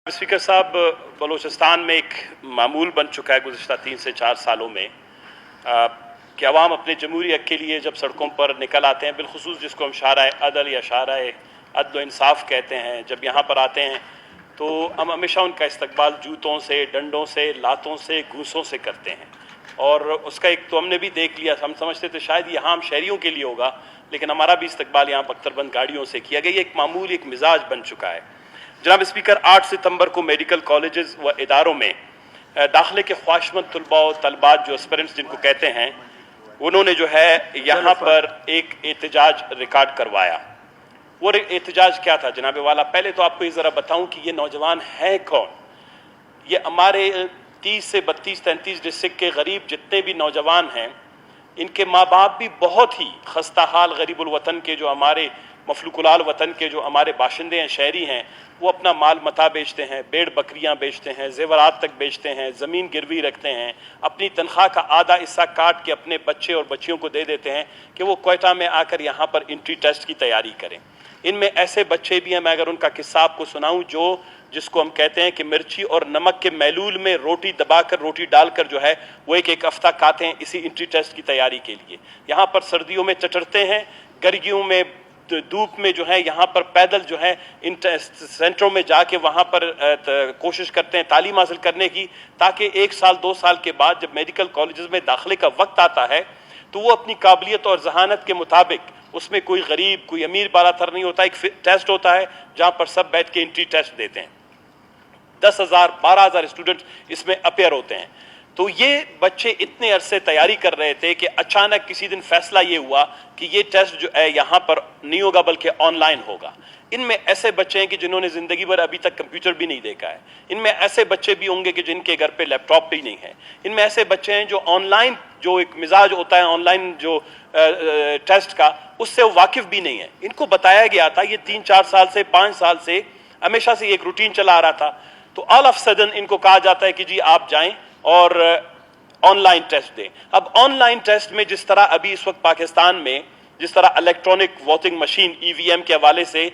Speaker साहब, बलूचिस्तान में एक मामूल बन चुका है गुज़िश्ता 3 से 4 सालों में कि अवाम अपने जमहूरी हक़ के लिए जब सड़कों पर निकल आते हैं, बिलखुसूस जिसको हम शाराए अदल या शाराए अदल इंसाफ कहते हैं, जब यहाँ पर आते हैं तो हम हमेशा उनका इस्तकबाल जूतों से, डंडों से, लातों से, घूंसों से करते हैं। और उसका एक तो हमने भी देख लिया, हम समझते थे शायद यहाँ हम शहरियों के लिए होगा, लेकिन हमारा भी इस्तकबाल यहाँ बख्तरबंद गाड़ियों से किया गया। ये एक मामूल, एक मिजाज बन चुका है। जनाब स्पीकर, 8 सितंबर को मेडिकल कॉलेजेस व इदारों में दाखिले के ख्वाहिशमंद तलबा और तलबात, जो एस्पिरेंट्स जिनको कहते हैं, उन्होंने जो है यहाँ पर एक एहतजाज रिकॉर्ड करवाया। वो एहतजाज क्या था जनाब वाला? पहले तो आपको ये ज़रा बताऊं कि ये नौजवान हैं कौन। ये हमारे 30 से 32, 33 डिस्ट्रिक्ट के गरीब जितने भी नौजवान हैं, इनके माँ बाप भी बहुत ही खस्ता हाल गरीबुल वतन के, जो हमारे मफलूकुलाल वतन के जो हमारे बाशिंदे हैं, शहरी हैं, वो अपना माल मता बेचते हैं, भेड़ बकरियां बेचते हैं, जेवरात तक बेचते हैं, ज़मीन गिरवी रखते हैं, अपनी तनख्वाह का आधा हिस्सा काट के अपने बच्चे और बच्चियों को दे देते हैं कि वो क्वेटा में आकर यहाँ पर एंट्री टेस्ट की तैयारी करें। इनमें ऐसे बच्चे भी हैं, मैं अगर उनका किस्सा आपको सुनाऊं, जिसको हम कहते हैं कि मिर्ची और नमक के महलूल में रोटी दबाकर, रोटी डालकर जो है वो एक हफ्ता खाते हैं इसी एंट्री टेस्ट की तैयारी के लिए। यहाँ पर सर्दियों में चटरते हैं, गर्मियों में धूप में जो है यहाँ पर पैदल जो है इन सेंटरों में जाके वहाँ पर कोशिश करते हैं तालीम हासिल करने की, ताकि 1 साल 2 साल के बाद जब मेडिकल कॉलेजेस में दाखिले का वक्त आता है तो वो अपनी काबिलियत और जहानत के मुताबिक, उसमें कोई गरीब कोई अमीर बालातर नहीं होता। एक टेस्ट होता है जहाँ पर सब बैठ के एंट्री टेस्ट देते हैं। 10,000 12,000 स्टूडेंट्स इसमें अपेयर होते हैं। तो ये बच्चे इतने अरसे तैयारी कर रहे थे कि अचानक किसी दिन फैसला ये हुआ कि ये टेस्ट जो है यहाँ पर नहीं होगा बल्कि ऑनलाइन होगा। इनमें ऐसे बच्चे हैं कि जिन्होंने ज़िंदगी भर अभी तक कंप्यूटर भी नहीं देखा है। इनमें ऐसे बच्चे भी होंगे कि जिनके घर पे लैपटॉप भी नहीं है। इनमें ऐसे बच्चे हैं जो ऑनलाइन, जो एक मिजाज होता है ऑनलाइन जो टेस्ट का, उससे वो वाकिफ़ भी नहीं है। इनको बताया गया था, ये 3-4 साल से 5 साल से हमेशा से एक रूटीन चला आ रहा था। तो ऑल ऑफ सडन इनको कहा जाता है कि जी आप जाएं और ऑनलाइन टेस्ट दें। अब ऑनलाइन टेस्ट में जिस तरह अभी इस वक्त पाकिस्तान में जिस तरह इलेक्ट्रॉनिक वोटिंग मशीन ईवीएम के हवाले से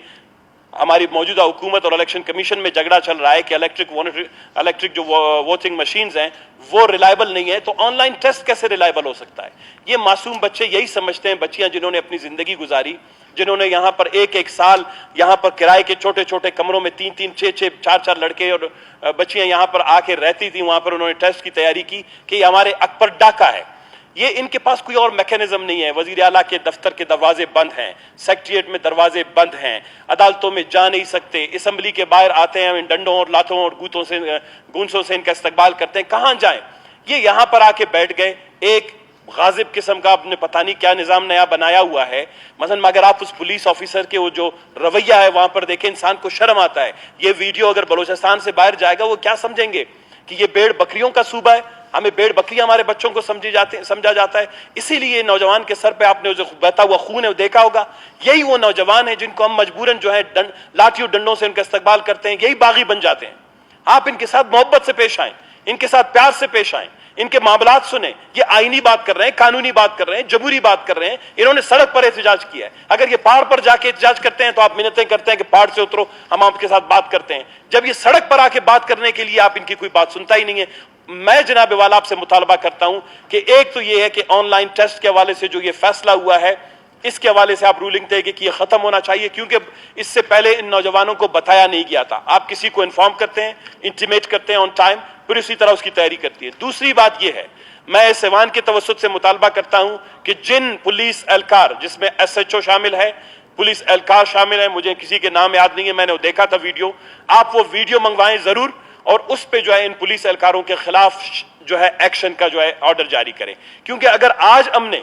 हमारी मौजूदा हुकूमत और इलेक्शन कमीशन में झगड़ा चल रहा है कि इलेक्ट्रिक जो वोटिंग मशीन्स हैं वो रिलायबल नहीं है, तो ऑनलाइन टेस्ट कैसे रिलायबल हो सकता है? ये मासूम बच्चे यही समझते हैं, बच्चियां जिन्होंने अपनी ज़िंदगी गुजारी, जिन्होंने यहाँ पर एक साल यहाँ पर किराए के छोटे छोटे कमरों में 3-3, 6-6, 4-4 लड़के और बच्चियां यहाँ पर आके रहती थी, वहाँ पर उन्होंने टेस्ट की तैयारी की कि ये हमारे हक पर डाका है। ये इनके पास कोई और मैकेनिज्म नहीं है। वजीर आला के दफ्तर के दरवाजे बंद हैं, सेक्रेटेरिएट में दरवाजे बंद हैं, अदालतों में जा नहीं सकते, असम्बली के बाहर आते हैं, इन डंडों और लातों और गूंसों से इनका इस्तकबाल करते हैं। कहाँ जाएं? ये यहाँ पर आके बैठ गए। एक गाजिब किस्म का आपने पता नहीं क्या निज़ाम नया बनाया हुआ है। मसलन अगर आप उस पुलिस ऑफिसर के वो जो रवैया है वहाँ पर देखें, इंसान को शर्म आता है। ये वीडियो अगर बलूचिस्तान से बाहर जाएगा वो क्या समझेंगे कि ये भेड़ बकरियों का सूबा है, हमें भेड़ बकरियां हमारे बच्चों को समझा जाता है। इसीलिए नौजवान के सर पे आपने जो बहता हुआ खून है देखा होगा। यही वो नौजवान है जिनको हम मजबूरन जो है लाठियों डंडों से उनका इस्तकबाल करते हैं। यही बागी बन जाते हैं। आप इनके साथ मोहब्बत से पेश आएं, इनके साथ प्यार से पेश आएं, इनके मामलात सुने। ये आईनी बात कर रहे हैं, कानूनी बात कर रहे हैं, जमहूरी बात कर रहे हैं। इन्होंने सड़क पर एहतजाज किया है। अगर ये पहाड़ पर जाके एहतजाज करते हैं तो आप मिन्नतें करते हैं कि पहाड़ से उतरो, हम आपके साथ बात करते हैं। जब ये सड़क पर आके बात करने के लिए आप इनकी कोई बात सुनता ही नहीं है। मैं जनाब वाला आपसे मुतालबा करता हूं कि एक तो ये है कि ऑनलाइन टेस्ट के हवाले से जो ये फैसला हुआ है, इसके हवाले से आप रूलिंग देंगे कि ये खत्म होना चाहिए, क्योंकि इससे पहले इन नौजवानों को बताया नहीं गया था। आप किसी को इन्फॉर्म करते हैं, इंटीमेट करते हैं ऑन टाइम, फिर उसी तरह उसकी तैयारी करती है। दूसरी बात यह है, मैं इस ऐवान के तवस्सुत से मुतालबा करता हूं कि जिन पुलिस एहलकार, जिसमें SHO शामिल है, पुलिस एहलकार शामिल है, मुझे किसी के नाम याद नहीं है, मैंने वो देखा था वीडियो, आप वो वीडियो मंगवाएं जरूर और उस पे जो है इन पुलिस एहलकारों के खिलाफ जो है एक्शन का जो है ऑर्डर जारी करें। क्योंकि अगर आज हमने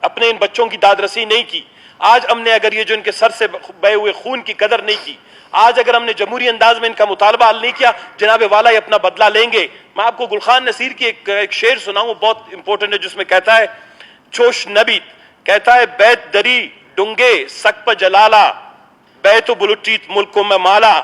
अपने इन बच्चों की दादरसी नहीं की, आज हमने अगर ये जो इनके सर से बहे हुए खून की कदर नहीं की, आज अगर हमने जमहूरी अंदाज में इनका मुतालबा हल नहीं किया, जनाब वाला ये अपना बदला लेंगे। मैं आपको गुलखान नसीर की एक शेर सुनाऊं, बहुत इंपॉर्टेंट है, जिसमें कहता है, चोश नबीत कहता है, बैत दरी डुंगे सक प जलाला, बैत बुलुटीत मुल्कों में माला,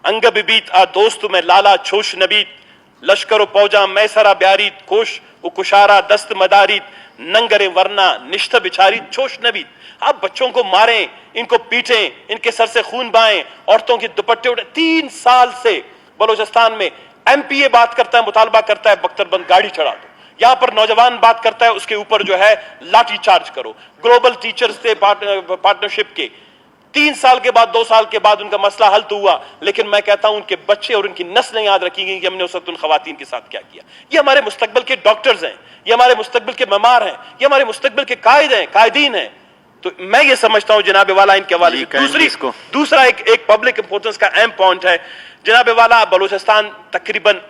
अंग बिबीत आ दोस्त में लाला, छोश नबीत लश्कर पौजा मैं सरा ब्यारीत, कोश उ कुशारा दस्त मदारीत, नंगरे वरना निश्ता बिचारी छोश नबी। आप बच्चों को मारें, इनको पीटें, इनके सर से खून बहाएं, औरतों की दुपट्टे उड़े। 3 साल से बलोचिस्तान में एमपीए बात करता है, मुतालबा करता है बख्तरबंद गाड़ी चढ़ा दो। यहां पर नौजवान बात करता है, उसके ऊपर जो है लाठी चार्ज करो। ग्लोबल टीचर्स से पार्टनरशिप के 3 साल के बाद 2 साल के बाद उनका मसला हल तो हुआ, लेकिन मैं कहता हूं उनके बच्चे और उनकी नस्लें याद रखेंगी कि हमने उस वक्त उन खवातीन के साथ क्या किया। ये हमारे मुस्तकबिल के डॉक्टर्स हैं, ये हमारे मुस्तकबिल के मेमार हैं, ये हमारे मुस्तकबिल के कायद हैं, कायदीन हैं। तो मैं ये समझता हूं जनाब वाला इनके हवाले से। दूसरा एक पब्लिक इंपोर्टेंस का अहम पॉइंट है जनाब वाला, बलूचिस्तान तकरीबन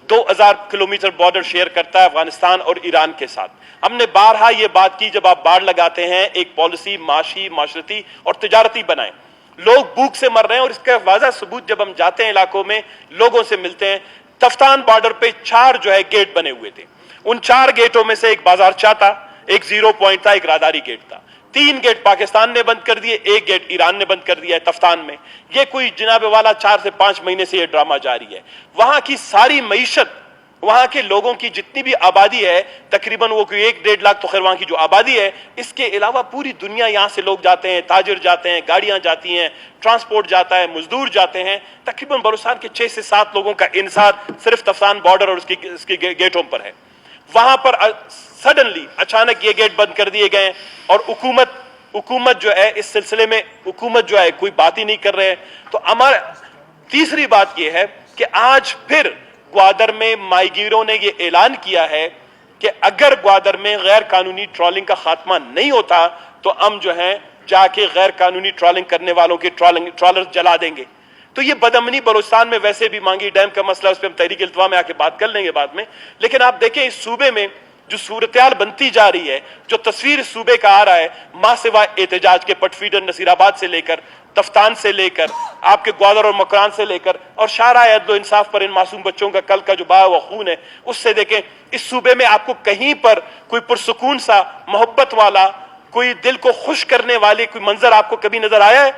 2000 किलोमीटर बॉर्डर शेयर करता है अफगानिस्तान और ईरान के साथ। हमने बारहा ये बात की, जब आप बाढ़ लगाते हैं एक पॉलिसी माशी, माशरती और तिजारती बनाएं। लोग भूख से मर रहे हैं और इसका वाज़ा सबूत जब हम जाते हैं इलाकों में, लोगों से मिलते हैं। तफ्तान बॉर्डर पे 4 जो है गेट बने हुए थे। उन 4 गेटों में से एक बाजारचा था, एक 0 पॉइंट था, एक रादारी गेट था। 3 गेट पाकिस्तान ने बंद कर दिए, 1 गेट ईरान ने बंद कर दिया है तफ्तान में। ये कोई जनाब वाला 4 से 5 महीने से ये ड्रामा जारी है। वहां की सारी मईशत, वहां के लोगों की जितनी भी आबादी है, तकरीबन वो कोई 1-1.5 लाख तो खैर वहां की जो आबादी है, इसके अलावा पूरी दुनिया यहां से लोग जाते हैं, ताजिर जाते हैं, गाड़ियां जाती हैं, ट्रांसपोर्ट जाता है, मजदूर जाते हैं। तकरीबन बलूचिस्तान के 6 से 7 लोगों का इंसार सिर्फ तफ्तान बॉर्डर और उसकी गेटों पर है। वहां पर सडनली अचानक ये गेट बंद कर दिए गए और हुकूमत जो है इस सिलसिले में हुकूमत जो है कोई बात ही नहीं कर रहे हैं। तो हमारा तीसरी बात यह है कि आज फिर ग्वादर में माहीगीरों ने यह ऐलान किया है कि अगर ग्वादर में गैर कानूनी ट्रॉलिंग का खात्मा नहीं होता तो हम जो है जाके गैर कानूनी ट्रॉलिंग करने वालों के ट्रॉलर जला देंगे। तो ये बदअमनी बलूचिस्तान में वैसे भी मांगी डैम का मसला, उस पर हम तहरीक इल्तवा में आके बात कर लेंगे बाद में। लेकिन आप देखें इस सूबे में जो सूरत-ए-हाल बनती जा रही है, जो तस्वीर इस सूबे का आ रहा है, मां सिवाय एहतजाज के पटफीडर नसीराबाद से लेकर, तफ्तान से लेकर, आपके ग्वादर और मकरान से लेकर, और शाहराह अदल इंसाफ पर इन मासूम बच्चों का कल का जो बहा हुआ खून है, उससे देखें इस सूबे में आपको कहीं पर कोई पुरसुकून सा, मोहब्बत वाला, कोई दिल को खुश करने वाली कोई मंजर आपको कभी नजर आया है?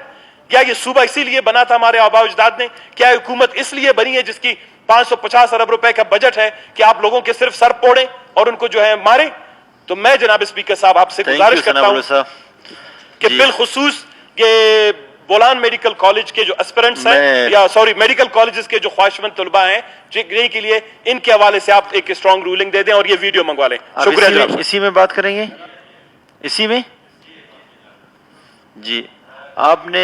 क्या ये सूबा इसीलिए बना था हमारे आबा अजदाद ने? क्या हुकूमत इसलिए बनी है जिसकी 550 अरब रुपए का बजट है कि आप लोगों के सिर्फ सर फोड़ें और उनको जो है मारें? तो मैं जनाब स्पीकर साहब आपसे गुजारिश करता हूं कि बिलखुसूस ये बोलान मेडिकल कॉलेज के जो एस्पिरेंट्स हैं, या सॉरी मेडिकल कॉलेजेस के जो ख्वाहिशमंद तलबा हैं, के लिए इनके हवाले से आप एक स्ट्रॉन्ग रूलिंग दे दें और ये वीडियो मंगवा लें। शुक्रिया जनाब। इसी में बात करेंगे, इसी में जी आपने